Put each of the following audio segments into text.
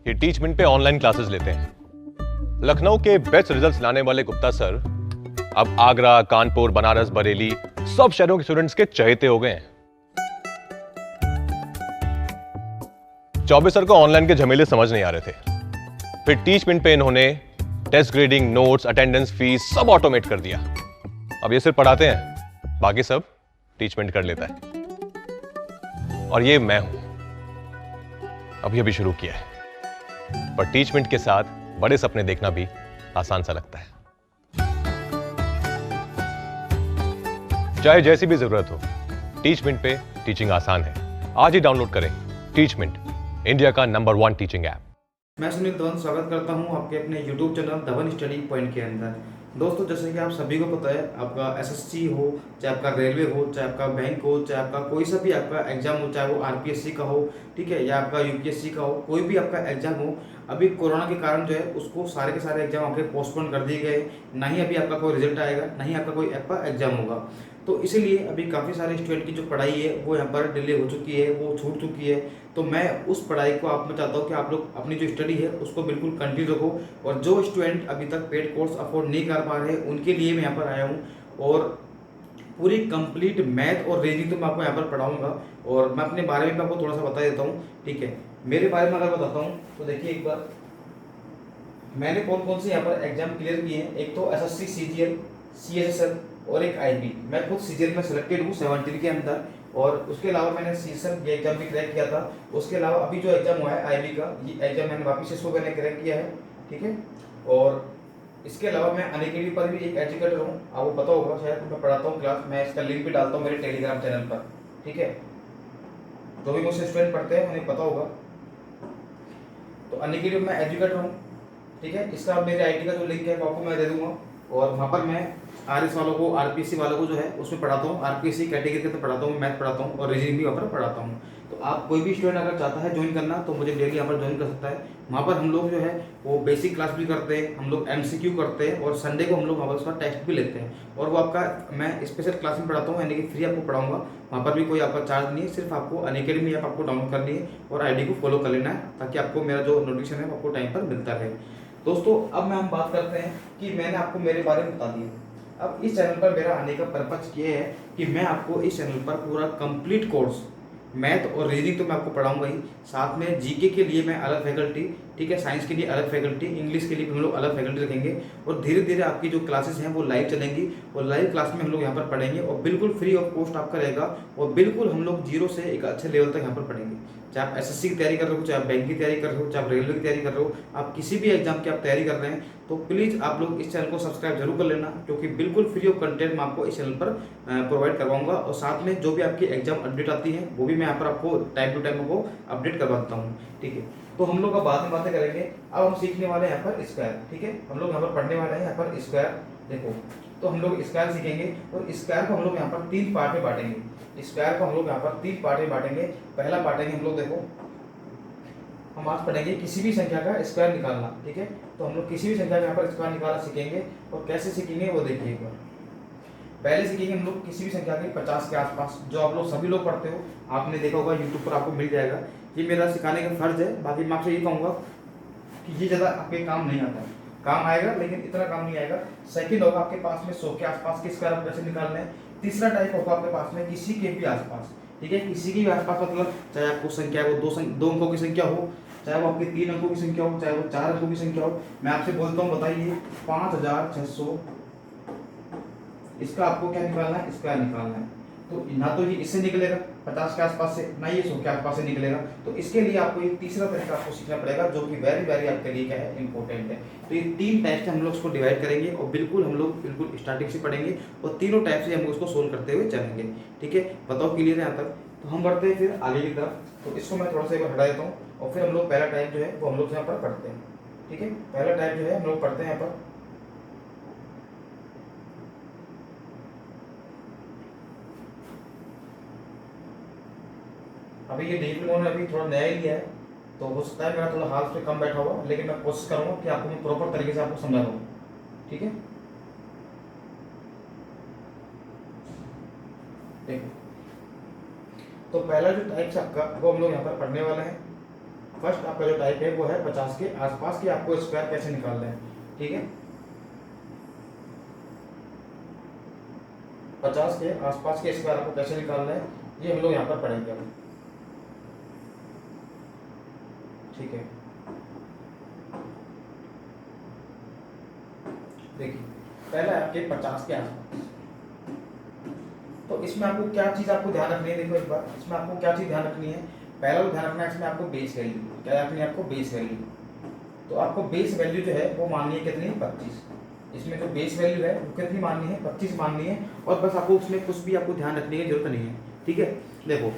ये टीचमेंट पे online classes लेते हैं। लखनऊ के बेस्ट रिजल्ट्स लाने वाले गुप्ता सर अब आगरा, कानपुर, बनारस, बरेली सब शहरों के स्टूडेंट्स के चहेते हो गए हैं। चौबे सर को ऑनलाइन के झमेले समझ नहीं आ रहे थे, फिर टीचमेंट पे इन्होंने test grading, notes, attendance, fees सब ऑटोमेट कर दिया। अब ये सिर्फ पढ़ाते हैं, बाकी सब टीचमेंट कर लेता है। और ये मैं हूं, अभी शुरू किया है, पर टीचमेंट के साथ बड़े सपने देखना भी आसान सा लगता है। चाहे जैसी भी जरूरत हो, टीचमेंट पे टीचिंग आसान है। आज ही डाउनलोड करें टीचमेंट, इंडिया का नंबर 1 टीचिंग ऐप। मैं सुनील धवन स्वागत करता हूं आपके अपने YouTube channel Dhawan study point के अंदर। दोस्तों, जैसे कि आप सभी को पता है, आपका एसएससी हो, चाहे आपका रेलवे हो, चाहे आपका बैंक हो, चाहे आपका कोई सा भी आपका एग्जाम हो, चाहे वो आरपीएससी का हो, ठीक है, या आपका यूपीएससी का हो, कोई भी आपका एग्जाम हो, अभी कोरोना के कारण जो है उसको सारे के सारे एग्जाम आपके पोस्टपोन कर दिए गए। ना ही अभी आपका कोई रिजल्ट आएगा, ना ही आपका कोई आपका एग्जाम होगा। तो इसीलिए अभी काफ़ी सारे स्टूडेंट की जो पढ़ाई है वो यहाँ पर डिले हो चुकी है, वो छूट चुकी है। तो मैं उस पढ़ाई को आप में चाहता हूँ कि आप लोग अपनी जो स्टडी है उसको बिल्कुल कंटिन्यू रखो। और जो स्टूडेंट अभी तक पेड कोर्स अफोर्ड नहीं कर पा रहे हैं उनके लिए मैं यहाँ पर आया हूँ, और पूरी कंप्लीट मैथ और रीजनिंग तो मैं आपको यहाँ पर पढ़ाऊँगा। और मैं अपने बारे में आपको थोड़ा सा बता देता हूँ, ठीक है। मेरे बारे में अगर बताता हूँ तो देखिए, एक बार मैंने कौन कौन से यहाँ पर एग्जाम क्लियर किए हैं। एक तो एसएससी, सीजीएल, सीएसएसएल और एक आईबी। मैं खुद सीजीएल में सिलेक्टेड हूँ 17 के अंदर, और उसके अलावा मैंने सीएसएल ये एग्जाम भी क्रैक किया था। उसके अलावा अभी जो एग्जाम हुआ है आईबी का, ये एग्जाम मैंने वापस इसको मैंने क्रैक किया है, ठीक है। और इसके अलावा मैं अनअकैडमी पर भी एक एजुकेटर हूँ, आपको पता होगा शायद, मैं पढ़ाता हूँ क्लास। मैं इसका लिंक भी डालता हूँ मेरे टेलीग्राम चैनल पर, ठीक है। जो भी मुझसे स्टूडेंट पढ़ते हैं उन्हें पता होगा। तो अनअकैडमी में एजुकेटर हूँ, ठीक है। इसका मेरे आईटी का जो लिंक है वो आपको मैं दे दूंगा, और वहाँ पर मैं आरएस वालों को, आरपीएससी वालों को जो है उसमें पढ़ाता हूँ। आरपीएससी कैटेगरी के तो पढ़ाता हूँ, मैथ पढ़ाता हूँ, और रीजनिंग भी वहाँ पर पढ़ाता हूँ। तो आप कोई भी स्टूडेंट अगर चाहता है ज्वाइन करना तो मुझे डेली यहाँ पर ज्वाइन कर सकता है। वहाँ पर हम लोग जो है वो बेसिक क्लास भी करते हैं, हम लोग एमसीक्यू करते हैं, और संडे को हम लोग वहाँ पर उसका टेस्ट भी लेते हैं। और वो आपका मैं स्पेशल क्लास में पढ़ाता हूँ, यानी कि फ्री आपको पढ़ाऊंगा। वहाँ पर भी कोई आपका चार्ज नहीं है, सिर्फ आपको अनअकैडमी ऐप आपको डाउनलोड करनी है और आईडी को फॉलो कर लेना है, ताकि आपको मेरा जो नोटिफिकेशन है आपको टाइम पर मिलता रहे। दोस्तों, अब हम बात करते हैं कि मैंने आपको मेरे बारे में बता दिया। अब इस चैनल पर मेरा आने का पर्पज ये है कि मैं आपको इस चैनल पर पूरा कंप्लीट कोर्स मैथ और रीजनिंग तो मैं आपको पढ़ाऊंगा ही, साथ में जीके के लिए मैं अलग फैकल्टी, ठीक है, साइंस के लिए अलग फैकल्टी, इंग्लिश के लिए भी हम लोग अलग फैकल्टी रखेंगे। और धीरे धीरे आपकी जो क्लासेस हैं वो लाइव चलेंगी, और लाइव क्लास में हम लोग यहाँ पर पढ़ेंगे, और बिल्कुल फ्री ऑफ कॉस्ट आपका रहेगा। और बिल्कुल हम लोग जीरो से एक अच्छे लेवल तक यहाँ पर पढ़ेंगे। चाहे आप एसएससी की तैयारी कर रहे हो, चाहे आप बैंक की तैयारी कर रहे हो, चाहे आप रेलवे की तैयारी कर रहे हो, आप किसी भी एग्जाम की आप तैयारी कर रहे हैं, तो प्लीज़ आप लोग इस चैनल को सब्सक्राइब जरूर कर लेना, क्योंकि बिल्कुल फ्री ऑफ कंटेंट मैं आपको इस चैनल पर प्रोवाइड करवाऊंगा। और साथ में जो भी आपकी एग्जाम अपडेट आती है वो भी मैं यहाँ पर आपको टाइम टू टाइम आपको अपडेट करवाता हूँ, ठीक है। तो हम लोग अब बाद में बातें करेंगे। अब हम सीखने वाले हैं यहाँ पर स्क्वायर, ठीक है। हम लोग यहाँ पर पढ़ने वाले हैं यहाँ पर स्क्वायर। देखो, तो हम लोग स्क्वायर सीखेंगे, और स्क्वायर को हम लोग यहाँ पर 3 पार्ट में बांटेंगे। स्क्वायर को हम लोग यहाँ पर 3 पार्ट में बांटेंगे। पहला बांटेंगे हम लोग, देखो, हम आज पढ़ेंगे किसी भी संख्या का स्क्वायर निकालना, ठीक है। तो हम लोग किसी भी संख्या का यहाँ पर स्क्वायर निकालना सीखेंगे, और कैसे सीखेंगे वो देखिए एक बार। पहले सीखेंगे हम लोग किसी भी संख्या के 50 के आसपास, जो आप लोग सभी लोग पढ़ते हो, आपने देखा होगा यूट्यूब पर आपको मिल जाएगा। ये मेरा सिखाने का फर्ज है। बाकी मैं आपसे ये कहूँगा कि ये ज़्यादा आपके काम नहीं आता, काम आएगा लेकिन इतना काम नहीं आएगा। सेकंड होगा आपके पास में 100 के आसपास के स्क्वायर कैसे निकालना है। तीसरा टाइप होगा आपके पास में किसी के भी आसपास, ठीक है। किसी के भी आसपास मतलब चाहे आपको संख्या वो दो अंकों की संख्या हो, चाहे वो आपकी 3 अंकों की संख्या हो, चाहे वो 4 अंकों की संख्या हो। मैं आपसे बोलता हूँ, बताइए 5600, इसका आपको क्या निकालना है, स्क्वायर निकालना है। तो ना तो ये इससे निकलेगा 50 के आसपास से, ना ये 100 के आसपास से निकलेगा। तो इसके लिए आपको एक तीसरा तरीका आपको सीखना पड़ेगा, जो कि वेरी वेरी आपके लिए क्या है, इंपॉर्टेंट है। तो ये 3 टाइप से हम लोग उसको डिवाइड करेंगे, और बिल्कुल हम लोग बिल्कुल स्टार्टिंग से पढ़ेंगे, और तीनों टाइप से हम उसको सोल्व करते हुए चलेंगे, ठीक है। बताओ क्लियर है यहाँ तक? तो हम बढ़ते हैं फिर आगे की तरफ। तो इसको मैं थोड़ा सा एक बार हटा देता हूँ, और फिर हम लोग पहला टाइप जो है वो हम लोग यहाँ पर पढ़ते हैं, ठीक है। पहला टाइप जो है हम लोग पढ़ते हैं यहाँ पर। अभी ये डिजिटल मोड में अभी थोड़ा नया ही है, तो हो सकता है मेरा थोड़ा हाथ पे कम बैठा हुआ, लेकिन मैं कोशिश करूँगा कि आपको मैं प्रॉपर तरीके से आपको समझा दूँ, ठीक है। देखो, तो पहला जो टाइप्स आपका वो हम लोग यहाँ पर पढ़ने वाले हैं। फर्स्ट आपका जो टाइप है वो है 50 के आसपास के आपको स्क्वायर कैसे निकालना है, ठीक है। 50 के आसपास के स्क्वायर आपको कैसे निकालना है ये हम लोग यहाँ पर पढ़ेंगे अब, ठीक है। देखिए पहला है आपके 50 के आसपास, तो इसमें आपको क्या चीज़ आपको ध्यान रखनी है, देखो एक बार इसमें आपको क्या चीज़ ध्यान रखनी है। पहला तो ध्यान रखना है इसमें आपको बेस वैल्यू, क्या रखनी है आपको बेस वैल्यू। तो आपको बेस वैल्यू जो है वो माननी है कितनी, 25। इसमें जो बेस वैल्यू है वो कितनी माननी है, 25 माननी है। और बस आपको उसमें कुछ भी आपको ध्यान रखने की जरूरत नहीं है, ठीक है। देखो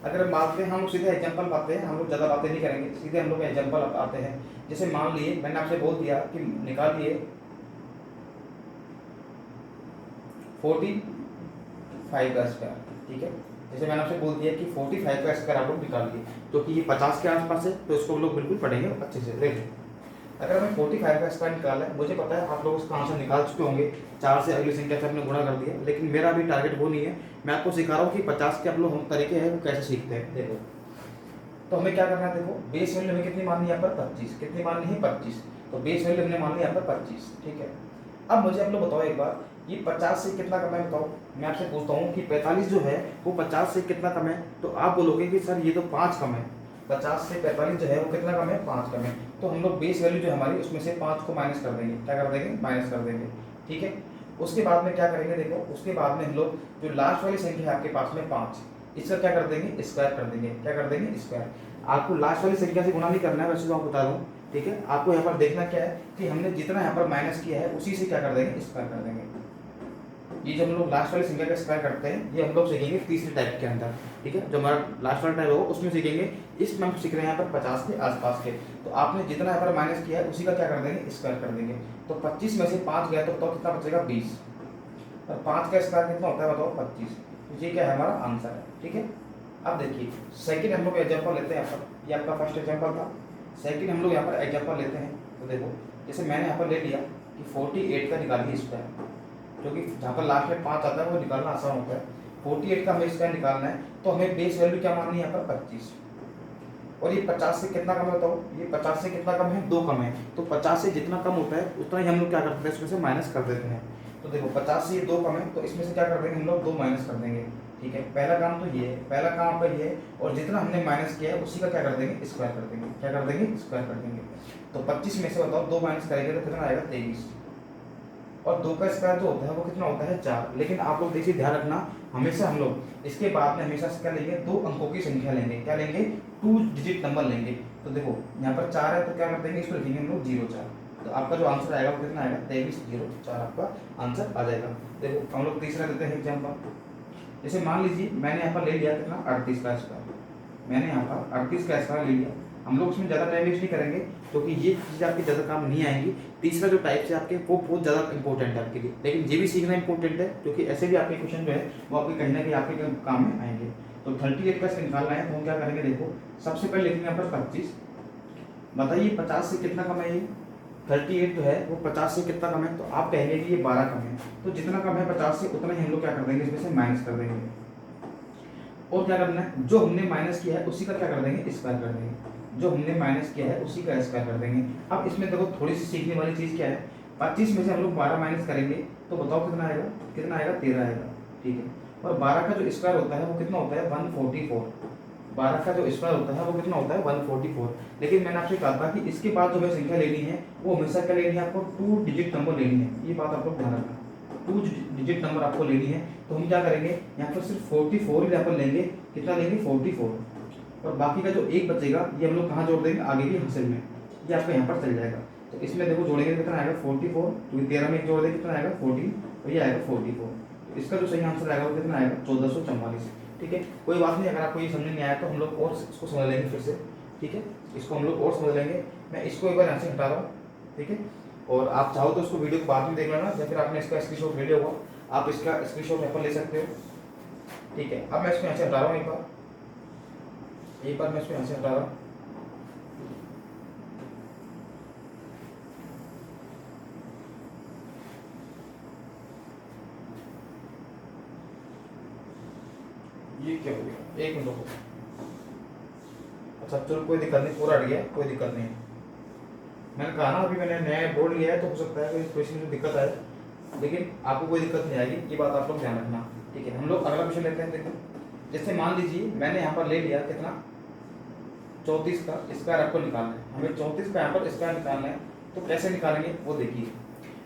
अगर बात करें, हम सीधे एग्जाम्पल पाते हैं, हम लोग ज़्यादा बातें नहीं करेंगे, सीधे हम लोग एग्जाम्पल आते हैं। जैसे मान लिए मैंने आपसे बोल दिया कि निकालिए 45 का स्क्वायर, ठीक है। जैसे मैंने आपसे बोल दिया कि 45 का स्क्वायर आप लोग निकालिए, तो कि ये 50 के आसपास है, तो इसको हम लोग बिल्कुल पढ़ेंगे अच्छे से। देखिए अगर हमें 45 का स्क्वायर निकाला है, मुझे पता है आप लोग उसका आंसर निकाल चुके होंगे, 4 से अगली संख्या से आपने गुणा कर दिया, लेकिन मेरा अभी टारगेट वो नहीं है। मैं आपको सिखा रहा हूँ कि 50 के आप लोग हम तरीके हैं वो कैसे सीखते हैं। देखो तो हमें क्या करना है, देखो बेस वैल्यू हमें कितनी माननी है यहाँ पर 25, कितनी माननी है 25, तो बेस वैल्यू हमने मान ली यहाँ पर 25, ठीक है। अब मुझे आप लोग बताओ एक बार, ये 50 से कितना कम है बताओ। मैं आपसे पूछता हूँ कि 45 जो है वो 50 से कितना कम है, तो आप बोलोगे कि सर ये तो 5 कम है। 50 से 45 जो है वो कितना कम है, 5 कम है। तो हम लोग बेस वैल्यू जो हमारी उसमें से 5 को माइनस कर देंगे, क्या कर देंगे, माइनस कर देंगे, ठीक है। उसके बाद में क्या करेंगे, देखो उसके बाद में हम लोग जो लास्ट वाली संख्या है आपके पास में 5, इसका क्या कर देंगे, स्क्वायर कर देंगे, क्या कर देंगे, स्क्वायर। आपको लास्ट वाली संख्या से गुणा नहीं करना है, वैसे तो आपको बता दूं, ठीक है। आपको यहाँ पर देखना क्या है कि हमने जितना यहाँ पर माइनस किया है उसी से क्या कर देंगे, स्क्वायर कर देंगे। ये जो हम लोग लास्ट वाली संख्या का स्क्वायर करते हैं, ये हम लोग सीखेंगे तीसरे टाइप के अंदर, ठीक है। जो हमारा लास्ट वाला टाइप होगा उसमें सीखेंगे। इसमें हम सीख रहे हैं यहाँ पर 50 के आसपास के, तो आपने जितना यहाँ पर माइनस किया है उसी का क्या कर देंगे, स्क्वायर कर देंगे। तो 25 में से 5 गया तो बताओ कितना बचेगा, 20, और 5 का स्क्वायर कितना होता है बताओ, 25। तो ये क्या है, हमारा आंसर है, ठीक है। अब देखिए सेकंड हम लोग एग्जांपल लेते हैं यहाँ पर, ये आपका फर्स्ट एग्जांपल था। सेकंड हम लोग यहाँ पर एग्जांपल लेते हैं, तो देखो जैसे मैंने यहाँ पर ले लिया कि 48 का निकालिए स्क्वायर, क्योंकि जहाँ पर लास्ट में 5 आता है वो निकालना आसान होता है। 48 का हमें स्क्वायर निकालना है, तो हमें बेस वैल्यू क्या माननी है यहाँ पर, 25। और ये 50 से कितना कम है बताओ, ये 50 से कितना कम है, 2 कम है। तो 50 से जितना कम होता है उतना ही हम लोग क्या करते हैं, इसमें से माइनस कर देते हैं। तो देखो 50 से ये 2 कम है, तो इसमें से क्या कर देंगे हम लोग, 2 माइनस कर देंगे, ठीक है। पहला काम तो ये है, पहला काम पर ये है, और जितना हमने माइनस किया है उसी का क्या कर देंगे, स्क्वायर कर देंगे, क्या कर देंगे, स्क्वायर कर देंगे। तो 25 में से बताओ 2 माइनस करेंगे तो कितना आएगा, 23। और 2 का स्क्वायर जो होता है वो कितना होता है, 4। लेकिन आप लोग देखिए ध्यान रखना, हमेशा हम लोग इसके बाद में हमेशा से क्या लेंगे, 2 अंकों की संख्या लेंगे, क्या लेंगे, 2 डिजिट नंबर लेंगे। तो देखो यहाँ पर 4 है, तो क्या कर देंगे, इसको लिखेंगे हम लोग 04। तो आपका जो आंसर आएगा वो कितना आएगा, 2304 आपका आंसर आ जाएगा। देखो हम लोग तीसरा देते हैं एग्जाम्पल। जैसे मान लीजिए मैंने यहाँ पर ले लिया कितना, 38 का स्क्वायर, मैंने यहाँ पर 38 का स्क्वायर ले लिया। हम लोग उसमें ज़्यादा टाइम वेस्ट नहीं करेंगे, क्योंकि ये चीज़ आपके ज़्यादा काम नहीं आएंगी। तीसरा जो टाइप से आपके वो बहुत ज़्यादा इंपॉर्टेंट है आपके लिए, लेकिन ये भी सीखना इंपॉर्टेंट है, क्योंकि ऐसे भी आपके क्वेश्चन जो है वो आपके कहीं ना कहीं आपके काम में आएंगे। तो 38 का निकालना है, तो हम क्या करेंगे, देखो सबसे पहले लिखेंगे यहाँ पर 25। बताइए 50 से कितना कम है, ये 38 जो है वो 50 से कितना कम है, तो आप कहेंगे कि ये 12 कम है। तो जितना कम है 50 से उतना ही हम लोग क्या कर देंगे, इसमें से माइनस कर देंगे। और क्या करना है, जो हमने माइनस किया है उसी का क्या कर देंगे, स्क्वायर कर देंगे। जो हमने माइनस किया है उसी का स्क्वायर कर देंगे। अब इसमें देखो थोड़ी सी सीखने वाली चीज़ क्या है, 25 में से हम लोग 12 माइनस करेंगे तो बताओ कितना आएगा, कितना आएगा, 13 आएगा, ठीक है। और 12 का जो स्क्वायर होता है वो कितना होता है, 144। 12 का जो स्क्वायर होता है वो कितना होता है, 144। लेकिन मैंने आपसे कहा था कि इसके बाद जो हमें संख्या लेनी है वो हमेशा क्या लेनी है, आपको 2 डिजिट नंबर लेनी है। ये बात आप लोग ध्यान रखना, 2 डिजिट नंबर आपको लेनी है। तो हम क्या करेंगे, यहाँ पर सिर्फ 44 ही यहाँ पर लेंगे, कितना लेंगे, 44। और बाकी का जो एक बचेगा ये हम लोग कहाँ जोड़ देंगे, आगे की हासिल में, ये आपको यहाँ पर चल जाएगा। तो इसमें देखो जोड़ेंगे कितना आएगा, 44, क्योंकि 13 में एक जोड़ देंगे कितना आएगा, 14, और ये आएगा 44। तो इसका जो सही आंसर आएगा वो कितना आएगा, 1444, ठीक है। कोई बात नहीं, अगर आपको ये समझ नहीं आया तो हम लोग और इसको समझ लेंगे फिर से, ठीक है। इसको हम लोग और समझ लेंगे। मैं इसको एक बार यहाँ से हटा रहा हूँ, ठीक है। और आप चाहो तो उसको वीडियो को बाद में देख लेना, या फिर आपने इसका स्क्रीनशॉट ले लिया होगा, आप इसका स्क्रीनशॉट यहाँ पर ले सकते हो, ठीक है। अब मैं इसको यहाँ से हटा रहा हूँ, एक बार मैं इसको यहाँ से हटा रहा हूँ। ये क्या हो गया, एक मिनट रुको, अच्छा चलो कोई दिक्कत नहीं, पूरा हट गया, कोई दिक्कत नहीं। मैंने कहा ना अभी मैंने नया बोर्ड लिया है तो हो सकता है कोई क्वेश्चन में दिक्कत आए, लेकिन आपको कोई दिक्कत नहीं आएगी, ये बात आप लोग ध्यान रखना। ठीक है, हम लोग अगला क्वेश्चन लेते हैं। देखो जैसे मान लीजिए मैंने यहाँ पर ले लिया कितना 34 का स्क्वायर आपको निकालना है, हमें 34 का यहाँ पर स्क्वायर निकालना है, तो कैसे निकालेंगे वो देखिए।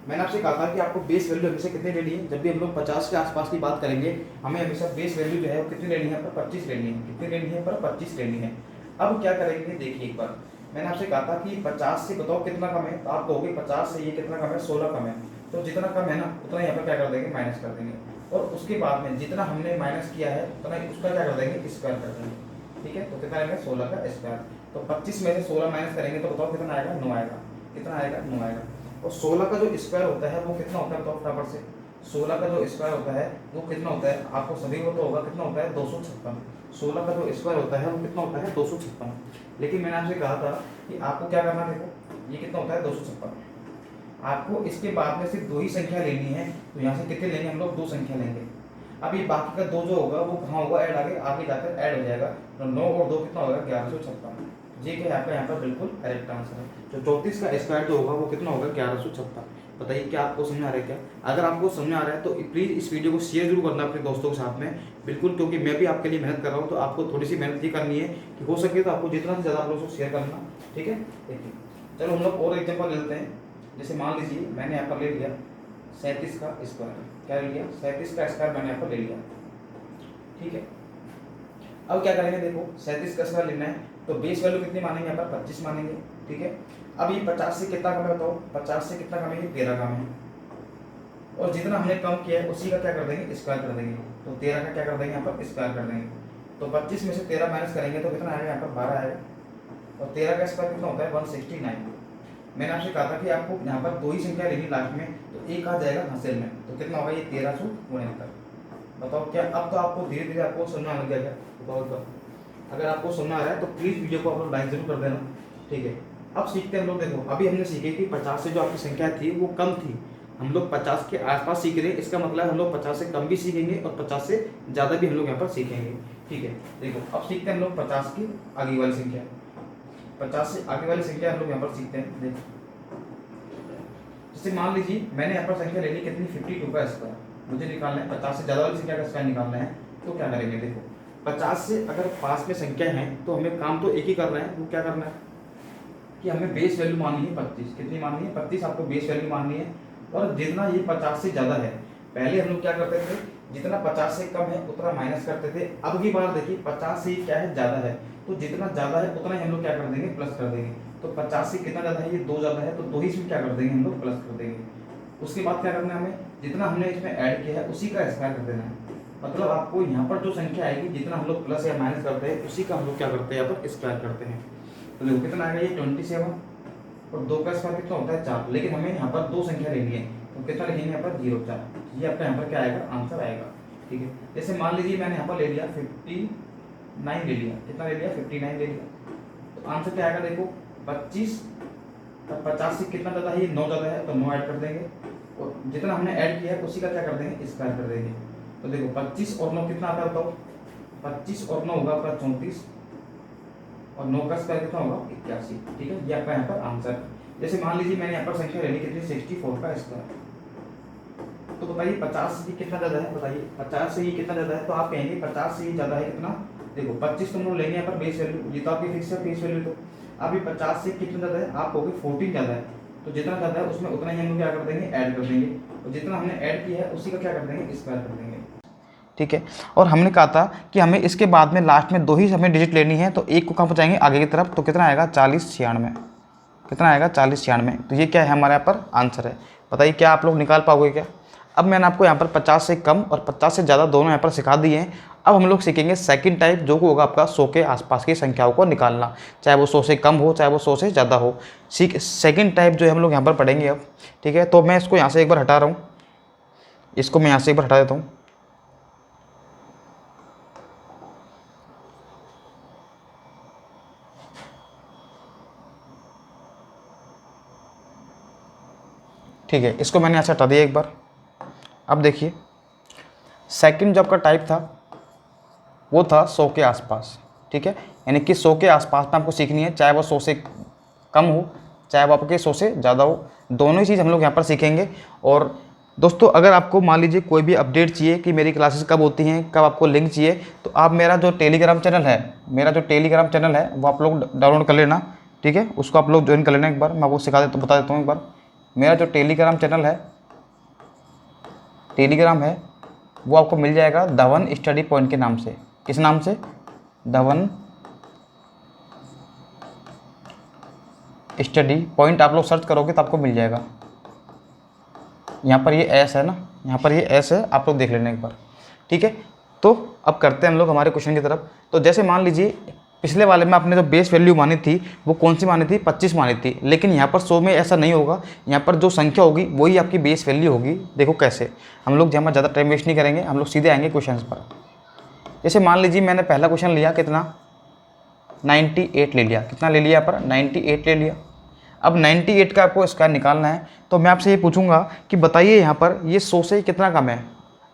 मैंने आपसे कहा था कि आपको बेस वैल्यू हमेशा कितनी लेनी है, जब भी हम लोग 50 के आसपास की बात करेंगे हमें हमेशा बेस वैल्यू जो है वो कितनी लेनी है, पर 25 लेनी है। कितनी लेनी है, पर 25 लेनी है। अब क्या करेंगे देखिए एक बार, मैंने आपसे कहा था कि 50 से बताओ कितना कम है, तो आप कहोगे 50 से ये कितना कम है, 16 कम है। तो जितना कम है ना उतना यहाँ पर क्या कर देंगे, माइनस कर देंगे, और उसके बाद में जितना हमने माइनस किया है उतना उसका क्या कर देंगे, स्क्वायर कर देंगे। ठीक है, तो कितना आएगा 16 का स्क्वायर। तो 25 में से 16 माइनस करेंगे तो बताओ कितना आएगा, 9 आएगा। कितना आएगा, 9 आएगा। और 16 का जो स्क्वायर होता है वो कितना होता है, बताओ फटाफट से। 16 का जो स्क्वायर होता है वो कितना होता है, आपको सभी को तो होगा, कितना होता है, 256। 16 का जो स्क्वायर होता है वो कितना होता है, 256। लेकिन मैंने आपसे कहा था कि आपको क्या करना है, देखो ये कितना होता है, 256। आपको इसके बाद में सिर्फ 2 ही संख्या लेनी है, तो यहाँ से कितने लेंगे हम लोग, 2 संख्या लेंगे। अब ये बाकी का 2 जो होगा वो कहाँ होगा, ऐड आगे जाकर ऐड हो जाएगा। तो 9 और 2 कितना होगा, 1156। ये क्या है आपका यहाँ पर बिल्कुल करेक्ट आंसर है। तो 34 का स्क्वायर जो होगा वो कितना होगा, 1156। बताइए क्या आपको समझ आ रहा है क्या? अगर आपको समझ आ रहा है तो प्लीज़ इस वीडियो को शेयर जरूर करना अपने दोस्तों के साथ में, बिल्कुल, क्योंकि मैं भी आपके लिए मेहनत कर रहा हूँ, तो आपको थोड़ी सी मेहनत ही करनी है कि हो सके तो आपको जितना से ज़्यादा आप लोगों को शेयर करना। ठीक है, देखिए चलो हम लोग और एग्जाम्पल लेते हैं। जैसे मान लीजिए मैंने यहाँ पर ले लिया 37 का स्क्वायर। क्या ले लिया, 37 का स्क्वायर मैंने यहाँ पर ले लिया। ठीक है, अब क्या करेंगे, देखो 37 का स्क्वायर लेना है तो बेस वैल्यू कितनी मानेंगे, यहाँ पर 25 मानेंगे। ठीक है, अब ये 50 से कितना कम है बताओ, 50 से कितना कम है, ये 13 कम है। और जितना हमने कम किया है उसी का क्या कर देंगे, स्क्वायर कर देंगे। तो 13 का क्या कर देंगे, यहाँ पर स्क्वायर कर देंगे। तो 25 में से 13 माइनस करेंगे तो कितना आएगा, यहाँ पर 12 आएगा। और 13 का स्क्वायर कितना होता है, 169। मैंने आपसे कहा था कि आपको यहाँ पर 2 ही संख्या लेनी लास्ट में, तो एक आ जाएगा हासिल में, तो कितना होगा, ये 1369। बताओ क्या अब तो आपको धीरे धीरे आपको सुनना लग जाएगा। बताओ अगर आपको सुनना आ रहा है तो प्लीज़ वीडियो को आप लोग लाइक जरूर कर देना। ठीक है, अब सीखते हैं हम लोग। देखो अभी हमने सीखे कि 50 से जो आपकी संख्या थी वो कम थी, हम लोग 50 के आसपास सीख रहे हैं, इसका मतलब हम लोग 50 से कम भी सीखेंगे और 50 से ज़्यादा भी हम लोग यहाँ पर सीखेंगे। ठीक है, देखो अब सीखते हैं हम लोग 50 की आगे वाली संख्या। 50 से आगे वाली संख्या हम लोग यहाँ पर सीखते हैं। देखो जैसे मान लीजिए मैंने यहाँ पर संख्या ले ली कितनी, 52 का स्क्वायर मुझे निकालना है। 50 से ज़्यादा वाली संख्या का स्क्वायर निकालना है, तो क्या करेंगे, देखो 50 से अगर पास में संख्या है तो हमें काम तो एक ही करना है। वो क्या करना है कि हमें बेस वैल्यू माननी है 25। कितनी माननी है, 25 आपको बेस वैल्यू माननी है। और जितना ये 50 से ज़्यादा है, पहले हम लोग क्या करते थे, जितना 50 से कम है उतना माइनस करते थे। अब की बार देखिए 50 से क्या है, ज़्यादा है, तो जितना ज़्यादा है उतना ही हम लोग क्या कर देंगे, प्लस कर देंगे। तो 50 से कितना ज़्यादा है, ये 2 ज़्यादा है, तो 2 ही इसमें क्या कर देंगे हम लोग, प्लस कर देंगे। उसके बाद क्या करना है, हमें जितना हमने इसमें ऐड किया है उसी का स्क्वायर कर देना है। मतलब आपको यहाँ पर जो संख्या आएगी, जितना हम लोग प्लस या माइनस करते हैं उसी का हम लोग क्या करते हैं, यहाँ पर स्क्वायर करते हैं। तो देखो कितना आएगा, ये 27, और 2 का स्क्वायर कितना होता है, 4। लेकिन हमें यहाँ पर 2 संख्या लेनी है, तो कितना लिखेंगे यहाँ पर, 0 4। ये आपका यहाँ पर क्या आएगा, आंसर आएगा। ठीक है, जैसे मान लीजिए मैंने यहाँ पर ले लिया 59 ले लिया। कितना ले लिया, 59 ले लिया। तो आंसर क्या आएगा, देखो 25, 50 से कितना ज़्यादा है, ये 9 ज़्यादा है, तो 9 ऐड कर देंगे। और जितना हमने ऐड किया है उसी का क्या कर देंगे, स्क्वायर कर देंगे। तो देखो 25 और 9 कितना आता है बताओ, 25 और 9 होगा आपका 34, और 9 का स्क्वायर कितना होगा, 81। ठीक है, ये आपका यहाँ पर आंसर। जैसे मान लीजिए मैंने यहाँ पर संख्या ले ली कितनी, 64 का स्क्वायर। तो बताइए 50 से कितना ज़्यादा है, बताइए 50 से ये कितना ज़्यादा है, तो आप कहेंगे 50 से ये ज़्यादा है कितना। देखो 25 तुम लोग लेंगे यहाँ पर बेस वैल्यू, ये तो आपकी फिक्स है बेस वैल्यू। तो अभी 50 से कितना ज़्यादा है, आप कहोगे 14 ज़्यादा है, तो जितना ज़्यादा है उसमें उतना ही हम लोग क्या कर देंगे, ऐड कर देंगे। और जितना हमने ऐड किया है उसी का क्या कर देंगे, स्क्वायर कर देंगे। ठीक है, और हमने कहा था कि हमें इसके बाद में लास्ट में 2 ही हमें डिजिट लेनी है, तो एक को कहाँ पहुँचाएंगे, आगे की तरफ। तो कितना आएगा, 4096। कितना आएगा, 4096। तो ये क्या है, हमारे यहाँ पर आंसर है। बताइए क्या आप लोग निकाल पाओगे क्या? अब मैंने आपको यहाँ पर 50 से कम और 50 से ज़्यादा दोनों यहाँ पर सिखा दिए हैं। अब हम लोग सीखेंगे सेकंड टाइप, जो होगा आपका 100 के आसपास की संख्याओं को निकालना, चाहे वो 100 से कम हो चाहे वो 100 से ज़्यादा हो। सेकंड टाइप जो है हम लोग यहाँ पर पढ़ेंगे अब। ठीक है, तो मैं इसको यहाँ से एक बार हटा रहा हूँ, इसको मैं यहाँ से एक बार हटा देता हूँ। ठीक है, इसको मैंने यहाँ से हटा दिया एक बार। अब देखिए सेकंड जो आपका टाइप था वो था 100 के आसपास। ठीक है, यानी कि 100 के आसपास में आपको सीखनी है, चाहे वो 100 से कम हो चाहे वो आपके 100 से ज़्यादा हो, दोनों ही चीज़ हम लोग यहाँ पर सीखेंगे। और दोस्तों अगर आपको मान लीजिए कोई भी अपडेट चाहिए कि मेरी क्लासेस कब होती हैं, कब आपको लिंक चाहिए, तो आप मेरा जो टेलीग्राम चैनल है वो आप लोग डाउनलोड कर लेना, ठीक है, उसको आप लोग ज्वाइन कर लेना। एक बार मैं आपको बता देता हूँ एक बार। मेरा जो टेलीग्राम चैनल है, टेलीग्राम है, वो आपको मिल जाएगा धवन स्टडी पॉइंट के नाम से। किस नाम से? धवन स्टडी पॉइंट आप लोग सर्च करोगे तो आपको मिल जाएगा। यहाँ पर ये एस है ना, यहाँ पर ये एस है, आप लोग देख लेना एक बार, ठीक है। तो अब करते हैं हम लोग हमारे क्वेश्चन की तरफ। तो जैसे मान लीजिए पिछले वाले में आपने जो बेस वैल्यू मानी थी वो कौन सी मानी थी? 25 मानी थी, लेकिन यहाँ पर 100 में ऐसा नहीं होगा। यहाँ पर जो संख्या होगी वही आपकी बेस वैल्यू होगी। देखो कैसे, हम लोग जहाँ ज़्यादा टाइम वेस्ट नहीं करेंगे, हम लोग सीधे आएंगे क्वेश्चन पर। जैसे मान लीजिए मैंने पहला क्वेश्चन लिया, कितना? 98 ले लिया। कितना ले लिया? यहाँ पर 98 ले लिया। अब 98 का आपको स्क्वायर निकालना है, तो मैं आपसे ये पूछूंगा कि बताइए यहाँ पर ये 100 से कितना कम है।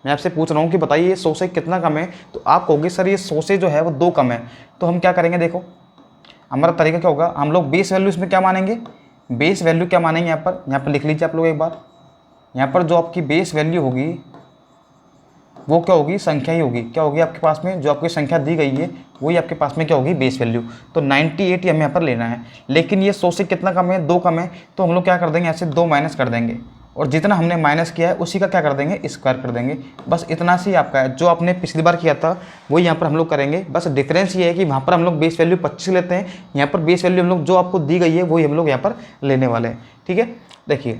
मैं आपसे पूछ रहा हूँ कि बताइए ये 100 से कितना कम है, तो आप कहोगे सर ये 100 से जो है वो 2 कम है। तो हम क्या करेंगे, देखो हमारा तरीका क्या होगा, हम लोग बेस वैल्यू इसमें क्या मानेंगे? बेस वैल्यू क्या मानेंगे? यहाँ पर लिख लीजिए आप लोग एक बार। यहाँ पर जो आपकी बेस वैल्यू होगी वो क्या होगी? संख्या ही होगी। क्या होगी आपके पास में? जो आपकी संख्या दी गई है वही आपके पास में क्या होगी? Base value. तो 98 हमें यहाँ पर लेना है, लेकिन ये 100 से कितना कम है? 2 कम है। तो हम लोग क्या कर देंगे, ऐसे 2 माइनस कर देंगे, और जितना हमने माइनस किया है उसी का क्या कर देंगे? स्क्वायर कर देंगे। बस इतना सी आपका है। जो आपने पिछली बार किया था वही यहाँ पर हम लोग करेंगे। बस डिफरेंस ये है कि वहाँ पर हम लोग बेस वैल्यू 25 लेते हैं, यहाँ पर बेस वैल्यू हम लोग जो आपको दी गई है वही हम लोग यहाँ पर लेने वाले हैं, ठीक है। देखिए,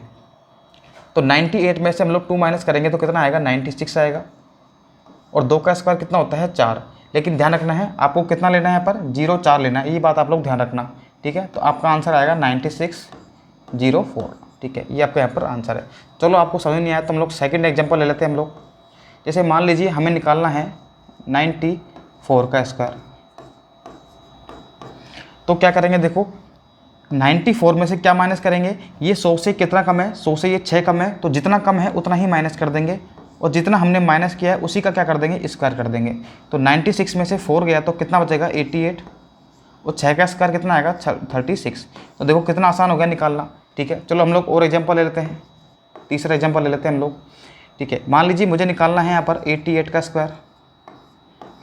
तो 98 में से हम लोग 2 माइनस करेंगे तो कितना आएगा? 96 आएगा। और 2 का स्क्वायर कितना होता है? 4। लेकिन ध्यान रखना है आपको कितना लेना है, यहाँ पर 0,4 लेना है, ये बात आप लोग ध्यान रखना, ठीक है। तो आपका आंसर आएगा 9604, ठीक है, ये आपका यहाँ पर आंसर है। चलो आपको समझ नहीं आया तो हम लोग सेकंड एग्जांपल ले लेते हैं हम लोग। जैसे मान लीजिए हमें निकालना है 94 का स्क्वायर, तो क्या करेंगे, देखो 94 में से क्या माइनस करेंगे? ये 100 से कितना कम है? 100 से ये 6 कम है, तो जितना कम है उतना ही माइनस कर देंगे, और जितना हमने माइनस किया है उसी का क्या कर देंगे? स्क्वायर कर देंगे। तो 96 में से 4 गया तो कितना बचेगा? 88, और 6 का स्क्वायर कितना आएगा? 36। तो देखो कितना आसान हो गया निकालना, ठीक है। चलो हम लोग और एग्जांपल ले लेते हैं, तीसरा एग्जांपल ले लेते हैं हम लोग, ठीक है। मान लीजिए मुझे निकालना है यहाँ पर 88 का स्क्वायर,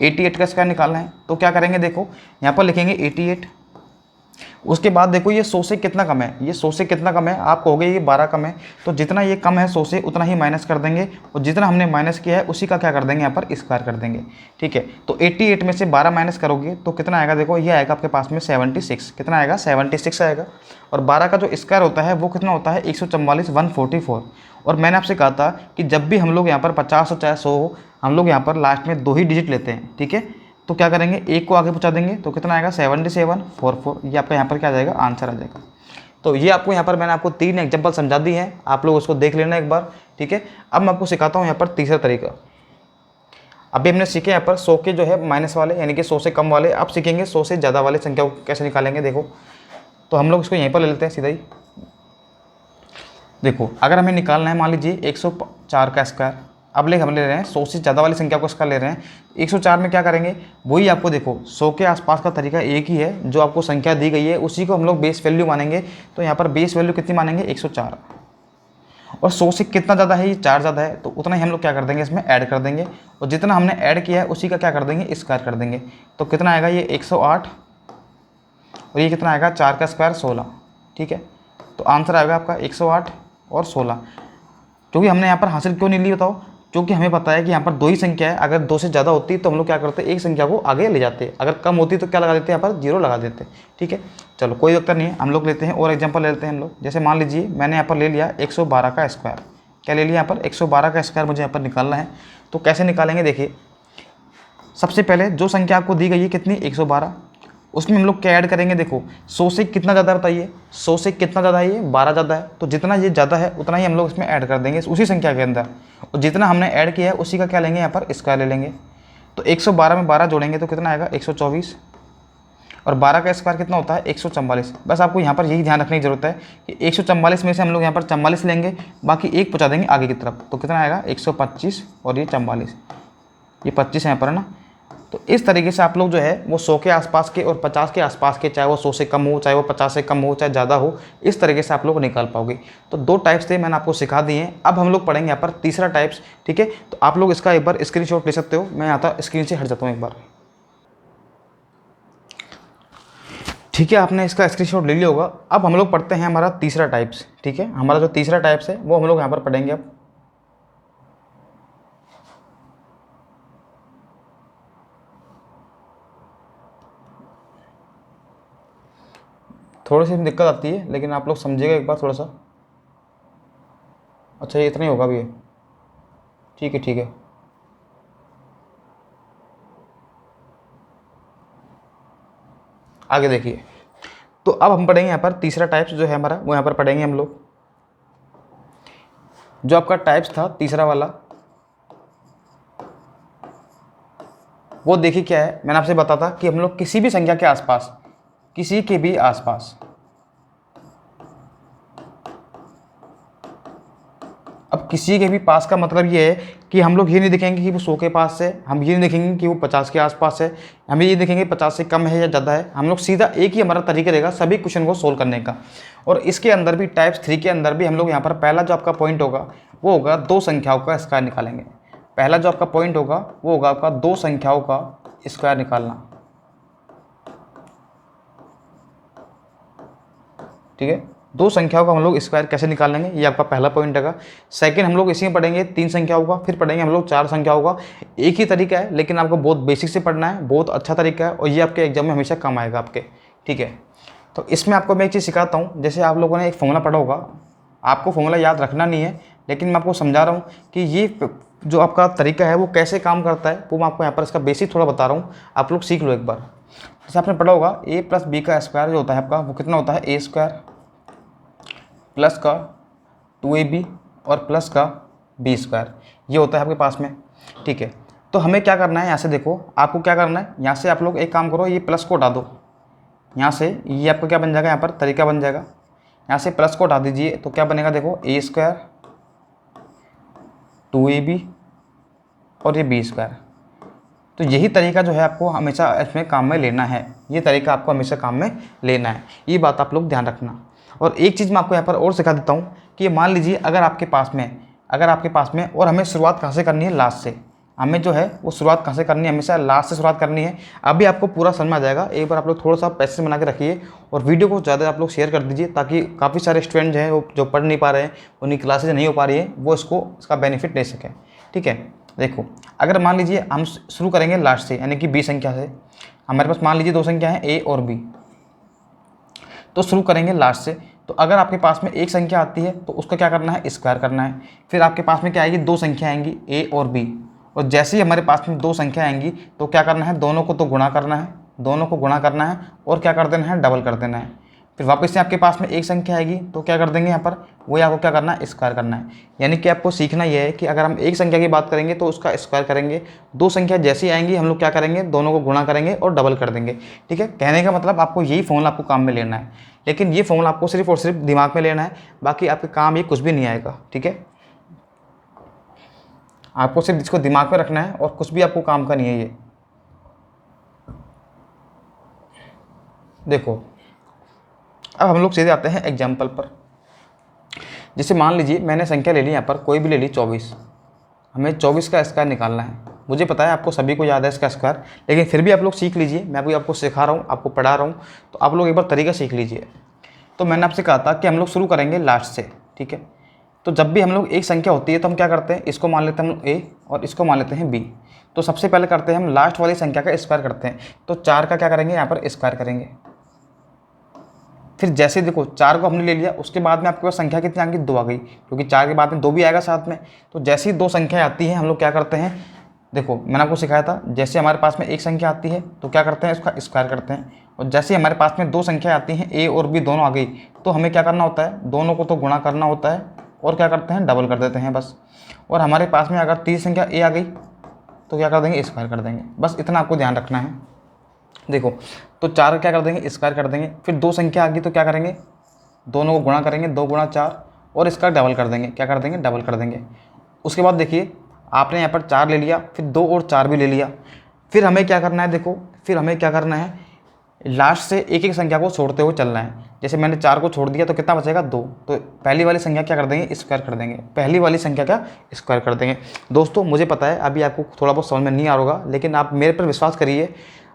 88 का स्क्वायर निकालना है, तो क्या करेंगे, देखो यहाँ पर लिखेंगे 88। उसके बाद देखो ये 100 से कितना कम है? ये 100 से कितना कम है? आप कहोगे ये 12 कम है, तो जितना ये कम है 100 से उतना ही माइनस कर देंगे, और जितना हमने माइनस किया है उसी का क्या कर देंगे? यहाँ पर स्क्वायर कर देंगे, ठीक है। तो 88 में से 12 माइनस करोगे तो कितना आएगा? देखो ये आएगा आपके पास में 76। कितना आएगा? 76 आएगा। और 12 का जो स्क्वायर होता है वो कितना होता है? 144, 144। और मैंने आपसे कहा था कि जब भी हम लोग यहाँ पर 50 हो चाहे 100 हो, हम लोग यहाँ पर लास्ट में 2 ही डिजिट लेते हैं, ठीक है। तो क्या करेंगे, 1 को आगे पहुँचा देंगे, तो कितना आएगा? 7744। ये आपका यहाँ पर क्या आ जाएगा? आंसर आ जाएगा। तो ये आपको यहाँ पर मैंने आपको 3 एग्जांपल समझा दी हैं, आप लोग उसको देख लेना एक बार, ठीक है। अब मैं आपको सिखाता हूँ यहाँ पर तीसरा तरीका। अभी हमने सीखे यहाँ पर 100 के जो है माइनस वाले, यानी कि 100 से कम वाले। अब सीखेंगे 100 से ज़्यादा वाले संख्या को कैसे निकालेंगे। देखो, तो हम लोग इसको यहीं पर ले लेते हैं सीधा ही। देखो, अगर हमें निकालना है मान लीजिए 104 का स्क्वायर, अब हम ले रहे हैं 100 से ज़्यादा वाली संख्या को इसका ले रहे हैं। 104 में क्या करेंगे, वही आपको देखो 100 के आसपास का तरीका एक ही है, जो आपको संख्या दी गई है उसी को हम लोग बेस वैल्यू मानेंगे। तो यहाँ पर बेस वैल्यू कितनी मानेंगे? 104। और 100 से कितना ज़्यादा है? ये 4 ज़्यादा है, तो उतना ही हम लोग क्या कर देंगे? इसमें ऐड कर देंगे, और जितना हमने ऐड किया है उसी का क्या कर देंगे? स्क्वायर कर देंगे। तो कितना आएगा? ये 108, और ये कितना आएगा? 4 का स्क्वायर 16, ठीक है। तो आंसर आएगा आपका 108 और 16। क्योंकि हमने यहाँ पर हासिल क्यों नहीं ली बताओ? क्योंकि हमें पता है कि यहाँ पर 2 ही संख्या है, अगर 2 से ज़्यादा होती तो हम लोग क्या करते? एक संख्या को आगे ले जाते, अगर कम होती तो क्या लगा देते? यहाँ पर 0 लगा देते, ठीक है। चलो कोई दिक्कत नहीं है, हम लोग लेते हैं और एग्जांपल ले लेते हैं हम लोग। जैसे मान लीजिए मैंने यहाँ पर ले लिया 112 का स्क्वायर। क्या ले लिया यहाँ पर? 112 का स्क्वायर मुझे यहाँ पर निकालना है। तो कैसे निकालेंगे? देखिए, सबसे पहले जो संख्या आपको दी गई है कितनी? 112, उसमें हम लोग क्या ऐड करेंगे? देखो 100 से कितना ज़्यादा बताइए? 100 से कितना ज़्यादा है? ये 12 ज़्यादा है, तो जितना ये ज़्यादा है उतना ही हम लोग इसमें ऐड कर देंगे उसी संख्या के अंदर, और जितना हमने ऐड किया है उसी का क्या लेंगे? यहाँ पर स्क्वायर ले लेंगे। तो 112 में 12 जोड़ेंगे तो कितना आएगा? 124, और 12 का स्क्वायर कितना होता है? 144। बस आपको यहाँ पर यही ध्यान रखने की जरूरत है कि 144 में से हम लोग यहाँ पर 44 लेंगे, बाकी 1 पहुँचा देंगे आगे की तरफ। तो कितना आएगा? 125, और ये 44, ये 25 यहाँ पर है ना। तो इस तरीके से आप लोग जो है वो 100 के आसपास के और 50 के आसपास के, चाहे वो 100 से कम हो, चाहे वो 50 से कम हो, चाहे ज़्यादा हो, इस तरीके से आप लोग निकाल पाओगे। तो 2 टाइप्स थे, मैंने आपको सिखा दिए हैं। अब हम लोग पढ़ेंगे यहाँ पर तीसरा टाइप्स, ठीक है। तो आप लोग इसका एक बार स्क्रीनशॉट ले सकते हो। मैं यहाँ था स्क्रीन से हट जाता हूँ एक बार, ठीक है। आपने इसका स्क्रीनशॉट ले लिया होगा। अब हम लोग पढ़ते हैं हमारा तीसरा टाइप्स, ठीक है। हमारा जो तीसरा टाइप्स है वो हम लोग यहाँ पर पढ़ेंगे। अब थोड़ी सी दिक्कत आती है, लेकिन आप लोग समझिएगा एक बार थोड़ा सा। अच्छा, ये इतना ही होगा भी ये, ठीक है, ठीक है। आगे देखिए, तो अब हम पढ़ेंगे यहाँ पर तीसरा टाइप्स जो है हमारा, वो यहाँ पर पढ़ेंगे हम लोग। जो आपका टाइप्स था तीसरा वाला, वो देखिए क्या है। मैंने आपसे बताया था कि हम लोग किसी भी संख्या के आसपास, किसी के भी आसपास, अब किसी के भी पास का मतलब ये है कि हम लोग ये नहीं देखेंगे कि वो 100 के पास है, हम ये नहीं देखेंगे कि वो 50 के आसपास है, हम ये देखेंगे 50 से कम है या ज़्यादा है। हम लोग सीधा एक ही हमारा तरीका रहेगा सभी क्वेश्चन को सोल्व करने का। और इसके अंदर भी टाइप्स 3 के अंदर भी हम लोग यहाँ पर पहला जो आपका पॉइंट होगा वो होगा 2 संख्याओं का स्क्वायर निकालेंगे। पहला जो आपका पॉइंट होगा वो होगा आपका 2 संख्याओं का स्क्वायर निकालना, ठीक है। 2 संख्याओं का हम लोग स्क्वायर कैसे निकाल लेंगे, ये आपका पहला पॉइंट है। सेकंड हम लोग इसी में पढ़ेंगे 3 संख्याओं का, फिर पढ़ेंगे हम लोग 4 संख्याओं का। एक ही तरीका है, लेकिन आपको बहुत बेसिक से पढ़ना है, बहुत अच्छा तरीका है, और ये आपके एग्जाम में हमेशा काम आएगा आपके, ठीक है। तो इसमें आपको मैं एक चीज़ सिखाता हूँ। जैसे आप लोगों ने एक फॉर्मूला पढ़ा होगा, आपको फॉर्मूला याद रखना नहीं है, लेकिन मैं आपको समझा रहा हूँ कि ये जो आपका तरीका है वो कैसे काम करता है, वो मैं आपको यहाँ पर इसका बेसिक थोड़ा बता रहा हूँ, आप लोग सीख लो एक बार। जैसे आपने पढ़ा होगा a + b का स्क्वायर जो होता है आपका, वो कितना होता है, a² प्लस का 2ab और प्लस का b², ये होता है आपके पास में, ठीक है। तो हमें क्या करना है, यहाँ से देखो आपको क्या करना है, यहाँ से आप लोग एक काम करो, ये प्लस को हटा दो यहाँ से, ये आपका क्या बन जाएगा, यहाँ पर तरीका बन जाएगा। यहाँ से प्लस को हटा दीजिए तो क्या बनेगा, देखो a² 2ab और ये b²। तो यही तरीका जो है आपको हमेशा इसमें काम में लेना है, ये तरीका आपको हमेशा काम में लेना है, ये बात आप लोग ध्यान रखना। और एक चीज़ मैं आपको यहाँ पर और सिखा देता हूँ कि मान लीजिए अगर आपके पास में और हमें शुरुआत कहाँ से करनी है, लास्ट से। हमें जो है वो शुरुआत कहाँ से करनी है, हमेशा लास्ट से शुरुआत करनी है। अभी आपको पूरा समझ आ जाएगा। एक बार आप लोग थोड़ा सा पैसेज बना के रखिए और वीडियो को ज़्यादा आप लोग शेयर कर दीजिए, ताकि काफ़ी सारे स्टूडेंट जो हैं वो जो पढ़ नहीं पा रहे हैं, उन्हीं क्लासेज नहीं हो पा रही है, वो इसका बेनिफिट ले सकें, ठीक है। देखो, अगर मान लीजिए हम शुरू करेंगे लास्ट से, यानी कि b संख्या से। हमारे पास मान लीजिए 2 संख्या हैं a और b, तो शुरू करेंगे लास्ट से। तो अगर आपके पास में एक संख्या आती है तो उसका क्या करना है, स्क्वायर करना है। फिर आपके पास में क्या आएगी, 2 संख्या आएंगी a और b, और जैसे ही हमारे पास में 2 संख्या आएंगी तो क्या करना है, दोनों को तो गुणा करना है, दोनों को गुणा करना है और क्या कर देना है, डबल कर देना है। फिर वापस से आपके पास में एक संख्या आएगी तो क्या कर देंगे, यहाँ पर वही आपको क्या करना है, स्क्वायर करना है। यानी कि आपको सीखना यह है कि अगर हम एक संख्या की बात करेंगे तो उसका स्क्वायर करेंगे, 2 संख्या जैसी आएंगी हम लोग क्या करेंगे, दोनों को गुणा करेंगे और डबल कर देंगे, ठीक है। कहने का मतलब आपको यही फॉर्मूला आपको काम में लेना है, लेकिन ये फॉर्मूला आपको सिर्फ और सिर्फ दिमाग में लेना है, बाकी आपके काम ये कुछ भी नहीं आएगा, ठीक है। आपको सिर्फ इसको दिमाग में रखना है और कुछ भी आपको काम का नहीं है ये। देखो, अब हम लोग सीधे आते हैं एग्जाम्पल पर। जैसे मान लीजिए मैंने संख्या ले ली, यहाँ पर कोई भी ले ली 24, हमें 24 का स्क्वायर निकालना है। मुझे पता है आपको सभी को याद है इसका स्क्वायर, लेकिन फिर भी आप लोग सीख लीजिए, मैं अभी आपको सिखा रहा हूँ, आपको पढ़ा रहा हूँ, तो आप लोग एक बार तरीका सीख लीजिए। तो मैंने आपसे कहा था कि हम लोग शुरू करेंगे लास्ट से, ठीक है। तो जब भी हम लोग एक संख्या होती है तो हम क्या करते हैं, इसको मान लेते हैं हम लोग a और इसको मान लेते हैं b। तो सबसे पहले करते हैं हम लास्ट वाली संख्या का स्क्वायर करते हैं। तो 4 का क्या करेंगे, यहाँ पर स्क्वायर करेंगे। फिर जैसे देखो 4 को हमने ले लिया, उसके बाद में आपके पास संख्या कितनी आ गई, 2 आ गई, क्योंकि 4 के बाद में 2 भी आएगा साथ में। तो जैसे ही 2 संख्या आती हैं हम लोग क्या करते हैं, देखो मैंने आपको सिखाया था, जैसे हमारे पास में एक संख्या आती है तो क्या करते हैं, उसका स्क्वायर करते हैं। और जैसे हमारे पास में 2 संख्या आती हैं a और b दोनों आ गई, तो हमें क्या करना होता है, दोनों को तो गुणा करना होता है और क्या करते हैं, डबल कर देते हैं बस। और हमारे पास में अगर 3 संख्या a आ गई तो क्या कर देंगे, स्क्वायर कर देंगे। बस इतना आपको ध्यान रखना है। देखो, तो 4 क्या कर देंगे, स्क्वायर कर देंगे। फिर 2 संख्या आ गई तो क्या करेंगे, दोनों को गुणा करेंगे, 2 गुणा 4, और इसका डबल कर देंगे, क्या कर देंगे, डबल कर देंगे। उसके बाद देखिए आपने यहाँ पर 4 ले लिया, फिर 2 और 4 भी ले लिया, फिर हमें क्या करना है, देखो फिर हमें क्या करना है, लास्ट से एक एक संख्या को छोड़ते हुए चलना है। जैसे मैंने 4 को छोड़ दिया तो कितना बचेगा 2, तो पहली वाली संख्या क्या कर देंगे, स्क्वायर कर देंगे, पहली वाली संख्या का स्क्वायर कर देंगे। दोस्तों मुझे पता है अभी आपको थोड़ा बहुत समझ में नहीं आ रहा होगा, लेकिन आप मेरे पर विश्वास करिए,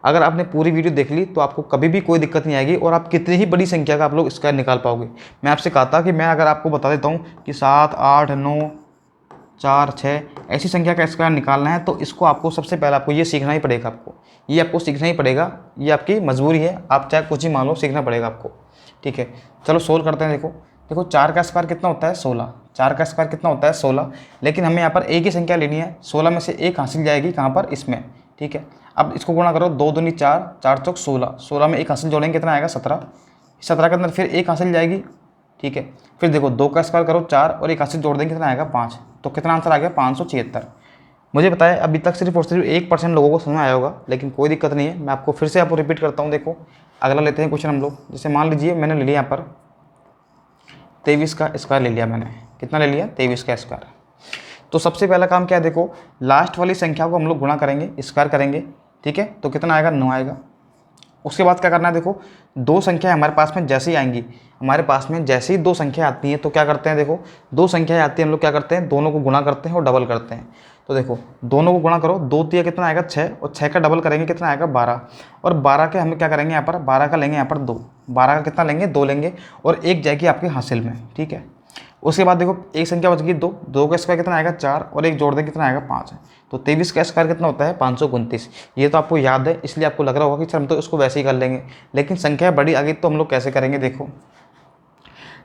अगर आपने पूरी वीडियो देख ली तो आपको कभी भी कोई दिक्कत नहीं आएगी और आप कितनी ही बड़ी संख्या का आप लोग स्क्वायर निकाल पाओगे। मैं आपसे कहा था कि मैं अगर आपको बता देता हूँ कि 7, 8, 9, 4, 6 ऐसी संख्या का स्क्वायर निकालना है, तो इसको आपको सबसे पहले आपको ये सीखना ही पड़ेगा, ये आपको सीखना ही पड़ेगा, ये आपकी मजबूरी है, आप चाहे कुछ ही मान लो, सीखना पड़ेगा आपको। ठीक है, चलो सोल्व करते हैं। देखो 4 का स्क्वायर कितना होता है 16, 4 का स्क्वायर कितना होता है 16, लेकिन हमें यहाँ पर एक ही संख्या लेनी है, 16 में से एक हासिल जाएगी कहाँ पर, इसमें। ठीक है, अब इसको गुणा करो, 2 दूनी 4, 4 चौक 16, 16 में एक हासिल जोड़ेंगे कितना आएगा 17, 17 के अंदर फिर एक हासिल जाएगी। ठीक है, फिर देखो 2 का स्क्वायर करो 4 और एक हासिल जोड़ देंगे कितना आएगा 5, तो कितना आंसर आ गया 576। मुझे पता है अभी तक सिर्फ और सिर्फ 1% लोगों को समझ में आया होगा, लेकिन कोई दिक्कत नहीं है, मैं आपको फिर से आपको रिपीट करता हूँ। देखो अगला लेते हैं क्वेश्चन हम लोग। जैसे मान लीजिए मैंने ले लिया यहाँ पर 23 का स्क्वायर ले लिया मैंने, कितना ले लिया 23 का स्क्वायर। तो सबसे पहला काम क्या है, देखो लास्ट वाली संख्या को हम लोग गुणा करेंगे, स्क्वायर करेंगे। ठीक है, तो कितना आएगा 9 आएगा। उसके बाद क्या करना है, देखो 2 संख्या हमारे पास में जैसे ही आएंगी, हमारे पास में जैसे ही 2 संख्या आती हैं तो क्या करते हैं, देखो 2 संख्या आती है हम लोग क्या करते हैं, दोनों को गुणा करते हैं और डबल करते हैं। तो देखो दोनों को गुणा करो, 2 तिया कितना आएगा 6, और 6 का डबल करेंगे कितना आएगा 12, और 12 के हमें क्या करेंगे यहाँ पर, 12 का लेंगे यहाँ पर 2, 12 का कितना लेंगे 2 लेंगे, और एक जाएगी आपके हासिल में। ठीक है, उसके बाद देखो एक संख्या बच गई 2, 2 का स्क्वायर कितना आएगा 4, और एक जोड़ दें कितना आएगा 5, तो 23 का स्क्वायर कितना होता है 529। ये तो आपको याद है, इसलिए आपको लग रहा होगा कि सर हम तो इसको वैसे ही कर लेंगे, लेकिन संख्या बड़ी आ गई तो हम लोग कैसे करेंगे। देखो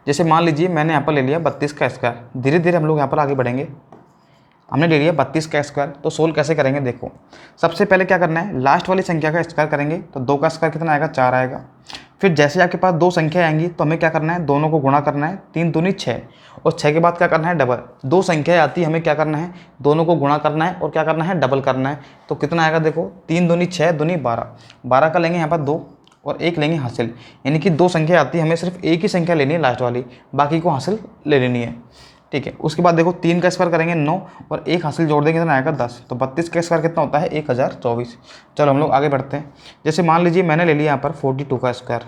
जैसे मान लीजिए मैंने यहाँ पर ले लिया 32 का स्क्वायर, धीरे धीरे हम लोग यहाँ पर आगे बढ़ेंगे। हमने ले लिया 32 का स्क्वायर, तो सोल्व कैसे करेंगे, देखो सबसे पहले क्या करना है, लास्ट वाली संख्या का स्क्वायर करेंगे, तो 2 का स्क्वायर कितना आएगा 4 आएगा। फिर जैसे आपके पास 2 संख्या आएंगी तो हमें क्या करना है, दोनों को गुणा करना है, 3 दूनी 6, और 6 के बाद क्या करना है डबल। 2 संख्या आती है, हमें क्या करना है, दोनों को गुणा करना है और क्या करना है डबल करना है। तो कितना आएगा, देखो 3 दूनी 6 दूनी 12, 12 का लेंगे यहाँ पर 2 और एक लेंगे हासिल, यानी कि 2 संख्या आती है, हमें सिर्फ एक ही संख्या लेनी है लास्ट वाली, बाकी को हासिल ले लेनी है। ठीक है, उसके बाद देखो 3 का स्क्वायर करेंगे 9, और एक हासिल जोड़ देंगे कितना आएगा 10, तो 32 का स्क्वायर कितना होता है 1024। चलो हम लोग आगे बढ़ते हैं। जैसे मान लीजिए मैंने ले लिया यहाँ पर 42 का स्क्वायर,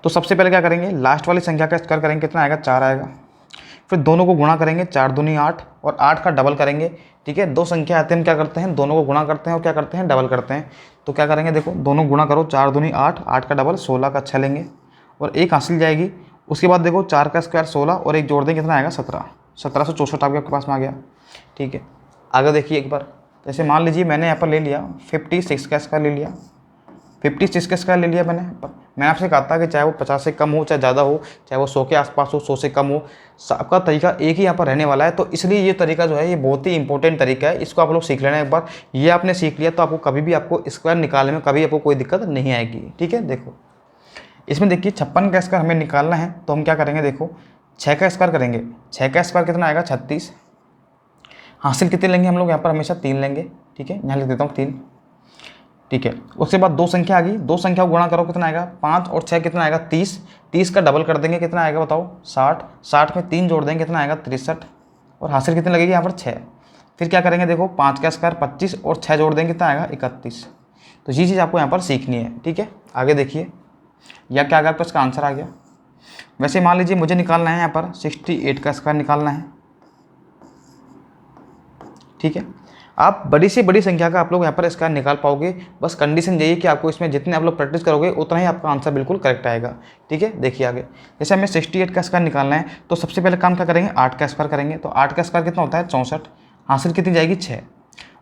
तो सबसे पहले क्या करेंगे, लास्ट वाली संख्या का स्क्वायर करेंगे कितना आएगा 4 आएगा। फिर दोनों को गुणा करेंगे, 4 दूनी 8, और 8 का डबल करेंगे। ठीक है, 2 संख्या आते हैं, हम क्या करते हैं, दोनों को गुणा करते हैं और क्या करते हैं डबल करते हैं। तो क्या करेंगे, देखो दोनों गुणा करो, 4 दूनी 8, 8 का डबल 16 का 6 लेंगे, और एक हासिल जाएगी। उसके बाद देखो 4 का स्क्वायर 16 और एक जोड़ देंगे कितना आएगा 17, 1764 आपके पास में आ गया। ठीक है, आगे देखिए एक बार। जैसे मान लीजिए मैंने यहाँ पर ले लिया 56 का स्क्वायर ले लिया, 56 का स्क्वायर ले लिया मैंने आपसे कहा था कि चाहे वो 50 से कम हो चाहे ज़्यादा हो, चाहे वो 100 के आसपास हो, 100 से कम हो, सबका तरीका एक ही यहाँ पर रहने वाला है। तो इसलिए ये तरीका जो है ये बहुत ही इंपॉर्टेंट तरीका है, इसको आप लोग सीख लेना एक बार। ये आपने सीख लिया तो आपको कभी भी आपको स्क्वायर निकालने में कभी आपको कोई दिक्कत नहीं आएगी। ठीक है, देखो इसमें देखिए 56 का स्क्वायर हमें निकालना है, तो हम क्या करेंगे, देखो 6 का स्क्वायर करेंगे, 6 का स्क्वायर कितना आएगा 36, हासिल कितने लेंगे हम लोग यहाँ पर हमेशा 3 लेंगे। ठीक है, यहाँ लिख देता हूँ 3। ठीक है, उसके बाद 2 संख्या आ गई, 2 संख्या को गुणा करो कितना आएगा 5, और 6 कितना आएगा 30, 30 का डबल कर देंगे कितना आएगा बताओ 60, 60 में 3 जोड़ देंगे कितना आएगा 63, और हासिल कितनी लगेगी यहाँ पर 6। फिर क्या करेंगे, देखो 5 का स्क्वायर 25 और 6 जोड़ देंगे कितना आएगा 31। तो ये चीज़ आपको यहाँ पर सीखनी है। ठीक है, आगे देखिए, या क्या आ गया आपका इसका आंसर आ गया। वैसे मान लीजिए मुझे निकालना है यहाँ पर 68 का स्क्वायर निकालना है। ठीक है, आप बड़ी से बड़ी संख्या का आप लोग यहाँ पर स्क्वायर निकाल पाओगे, बस कंडीशन यही कि आपको इसमें जितने आप लोग प्रैक्टिस करोगे उतना ही आपका आंसर बिल्कुल करेक्ट आएगा। ठीक है, देखिए आगे। जैसे हमें 68 का स्क्वायर निकालना है, तो सबसे पहले काम क्या करेंगे, 8 का स्क्वायर करेंगे, तो 8 का स्क्वायर कितना होता है 64, हासिल कितनी जाएगी 6।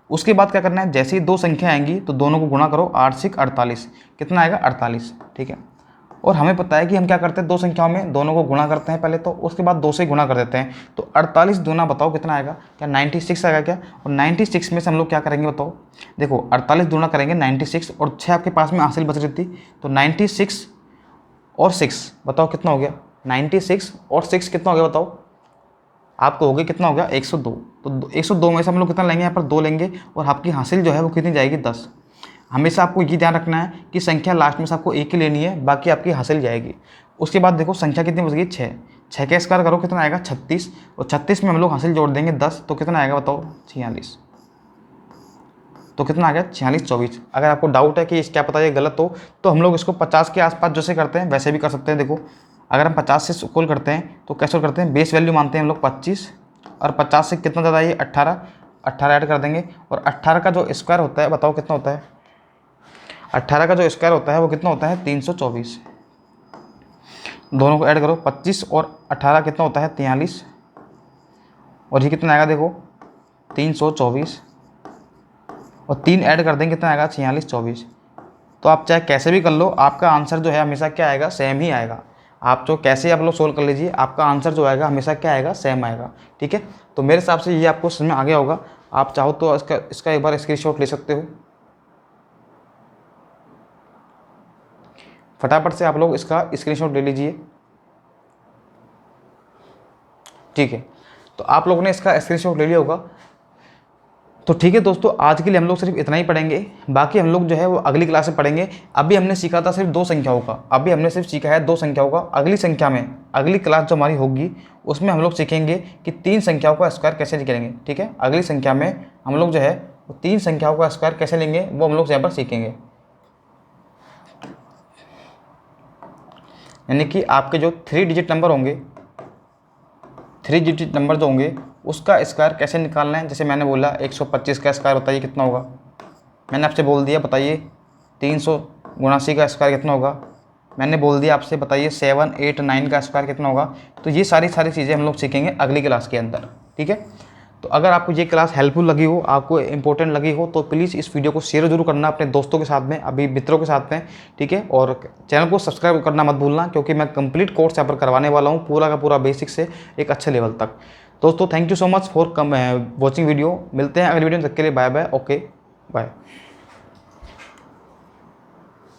उसके बाद क्या करना है, जैसे ही 2 संख्या आएंगी तो दोनों को गुणा करो, 8 से 48 कितना आएगा 48। ठीक है, और हमें पता है कि हम क्या करते हैं, 2 संख्याओं में दोनों को गुणा करते हैं पहले, तो उसके बाद 2 से गुणा कर देते हैं। तो 48 दूना बताओ कितना आएगा, क्या 96 आएगा क्या, और 96 में से हम लोग क्या करेंगे बताओ, देखो 48 दूना करेंगे 96, और 6 आपके पास में हासिल बच रही थी, तो 96 और 6 बताओ कितना हो गया, 96 और 6 कितना हो गया बताओ, आपको हो गया कितना हो गया 102। तो 102 में से हम लोग कितना लेंगे, यहाँ पर 2 लेंगे, और आपकी हासिल जो है वो कितनी जाएगी 10। हमेशा आपको ये ध्यान रखना है कि संख्या लास्ट में से आपको एक ही लेनी है, बाकी आपकी हासिल जाएगी। उसके बाद देखो संख्या कितनी बच गई 6, 6 का स्क्वायर करो कितना आएगा 36, और 36 में हम लोग हासिल जोड़ देंगे 10, तो कितना आएगा बताओ 46। तो कितना आ गया 4624। अगर आपको डाउट है कि इस क्या पता ये गलत हो तो हम लोग इसको 50 के आसपास जैसे करते हैं वैसे भी कर सकते हैं। देखो अगर हम 50 से इक्वल करते हैं तो कैसे करते हैं, बेस वैल्यू मानते हैं हम लोग 25 और 50 से कितना ज़्यादा ये 18 ऐड कर देंगे और 18 का जो स्क्वायर होता है बताओ कितना होता है। 18 का जो स्क्वायर होता है वो कितना होता है 324। दोनों को ऐड करो 25 और 18 कितना होता है 43 और ये कितना आएगा देखो 324 और 3 ऐड कर देंगे कितना आएगा 4624। तो आप चाहे कैसे भी कर लो आपका आंसर जो है हमेशा क्या आएगा, सेम ही आएगा। आप जो कैसे आप लोग सोल्व कर लीजिए आपका आंसर जो आएगा हमेशा क्या आएगा, सेम आएगा। ठीक है, तो मेरे हिसाब से ये आपको समझ में आ गया होगा। आप चाहो तो इसका एक बार स्क्रीनशॉट ले सकते हो। फटाफट से आप लोग इसका स्क्रीनशॉट ले लीजिए। ठीक है, तो आप लोगों ने इसका स्क्रीनशॉट ले लिया होगा। तो ठीक है दोस्तों, आज के लिए हम लोग सिर्फ इतना ही पढ़ेंगे, बाकी हम लोग जो है वो अगली क्लास में पढ़ेंगे। अभी हमने सीखा था सिर्फ 2 संख्याओं का, अभी हमने सिर्फ सीखा है 2 संख्याओं का। अगली संख्या में अगली क्लास जो हमारी होगी उसमें हम लोग सीखेंगे कि 3 संख्याओं का स्क्वायर कैसे निकालेंगे। ठीक है, अगली संख्या में हम लोग जो है वो 3 संख्याओं का स्क्वायर कैसे लेंगे वो हम लोग यहाँ पर सीखेंगे। यानी कि आपके जो 3 डिजिट नंबर होंगे, 3 डिजिट नंबर जो होंगे उसका स्क्वायर कैसे निकालना है। जैसे मैंने बोला 125 का स्क्वायर बताइए कितना होगा, मैंने आपसे बोल दिया बताइए 379 का स्क्वायर कितना होगा, मैंने बोल दिया आपसे बताइए 7, 8, 9 का स्क्वायर कितना होगा। तो ये सारी चीज़ें हम लोग सीखेंगे अगली क्लास के अंदर। ठीक है, तो अगर आपको ये क्लास हेल्पफुल लगी हो, आपको इंपॉर्टेंट लगी हो तो प्लीज़ इस वीडियो को शेयर जरूर करना अपने दोस्तों के साथ में, अभी मित्रों के साथ में। ठीक है, और चैनल को सब्सक्राइब करना मत भूलना क्योंकि मैं कंप्लीट कोर्स यहाँ पर करवाने वाला हूँ, पूरा का पूरा बेसिक से एक अच्छे लेवल तक। दोस्तों thank you so much for watching video. मिलते हैं अगली वीडियो में, तक के लिए बाय बाय। Okay bye.